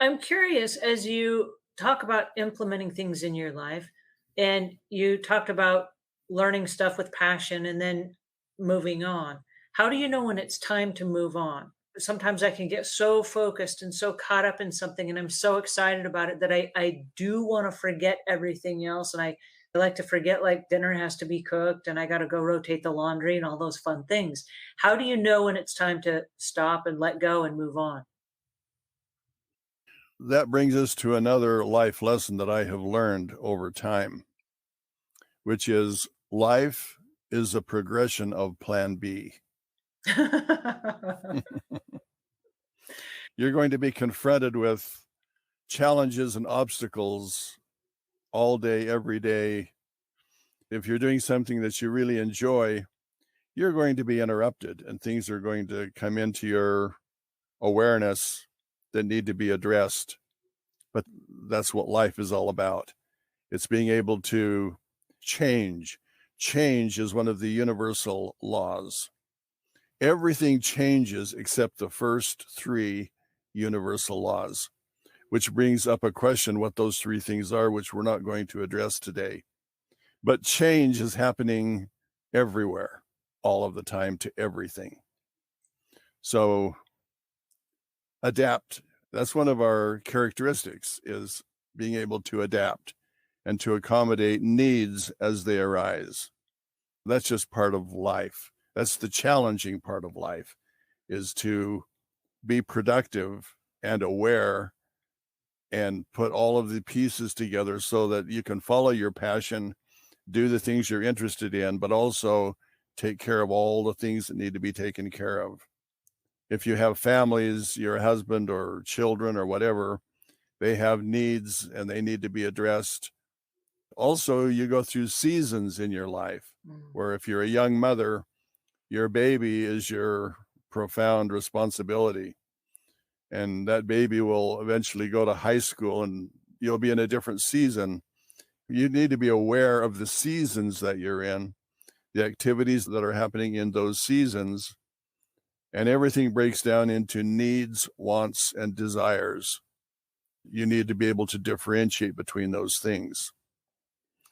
I'm curious as you talk about implementing things in your life, and you talked about learning stuff with passion and then moving on. How do you know when it's time to move on? Sometimes I can get so focused and so caught up in something, and I'm so excited about it that I do want to forget everything else. And I like to forget, like, dinner has to be cooked and I got to go rotate the laundry and all those fun things. How do you know when it's time to stop and let go and move on? That brings us to another life lesson that I have learned over time, which is life is a progression of plan B. You're going to be confronted with challenges and obstacles all day, every day. If you're doing something that you really enjoy, you're going to be interrupted and things are going to come into your awareness that need to be addressed. But that's what life is all about. It's being able to change. Change is one of the universal laws. Everything changes except the first three universal laws, which brings up a question what those three things are, which we're not going to address today. But change is happening everywhere, all of the time to everything. So adapt. That's one of our characteristics is being able to adapt and to accommodate needs as they arise. That's just part of life. That's the challenging part of life is to be productive and aware and put all of the pieces together so that you can follow your passion, do the things you're interested in, but also take care of all the things that need to be taken care of. If you have families, your husband or children or whatever, they have needs and they need to be addressed. Also, you go through seasons in your life Mm. where if you're a young mother, your baby is your profound responsibility. And that baby will eventually go to high school and you'll be in a different season. You need to be aware of the seasons that you're in, the activities that are happening in those seasons, and everything breaks down into needs, wants, and desires. You need to be able to differentiate between those things.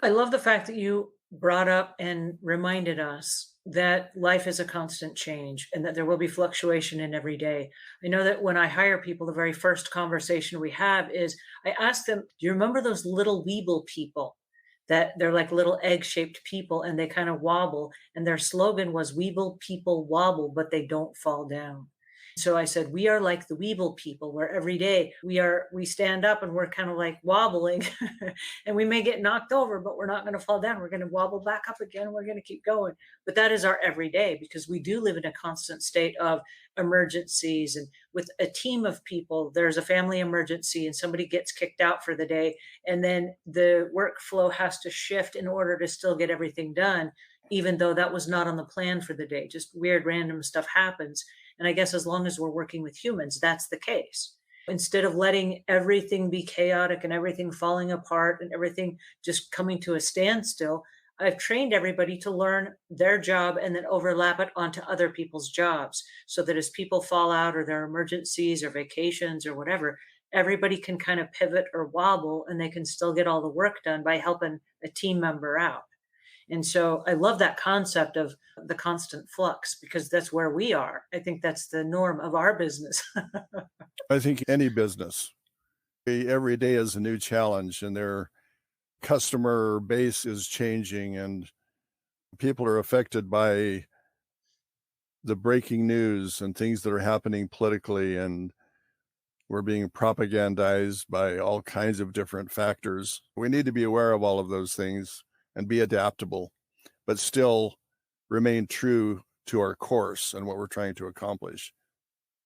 I love the fact that you brought up and reminded us that life is a constant change and that there will be fluctuation in every day. I know that when I hire people, the very first conversation we have is I ask them, do you remember those little Weeble people? That they're like little egg shaped people and they kind of wobble. And their slogan was Weeble people wobble, but they don't fall down. So I said, we are like the Weeble people, where every day we stand up and we're kind of like wobbling and we may get knocked over, but we're not going to fall down. We're going to wobble back up again. We're going to keep going. But that is our everyday because we do live in a constant state of emergencies. And with a team of people, there's a family emergency and somebody gets kicked out for the day. And then the workflow has to shift in order to still get everything done, even though that was not on the plan for the day. Just weird, random stuff happens. And I guess as long as we're working with humans, that's the case. Instead of letting everything be chaotic and everything falling apart and everything just coming to a standstill, I've trained everybody to learn their job and then overlap it onto other people's jobs so that as people fall out or there are emergencies or vacations or whatever, everybody can kind of pivot or wobble and they can still get all the work done by helping a team member out. And so I love that concept of the constant flux because that's where we are. I think that's the norm of our business. I think any business, every day is a new challenge and their customer base is changing and people are affected by the breaking news and things that are happening politically and we're being propagandized by all kinds of different factors. We need to be aware of all of those things and be adaptable, but still remain true to our course and what we're trying to accomplish.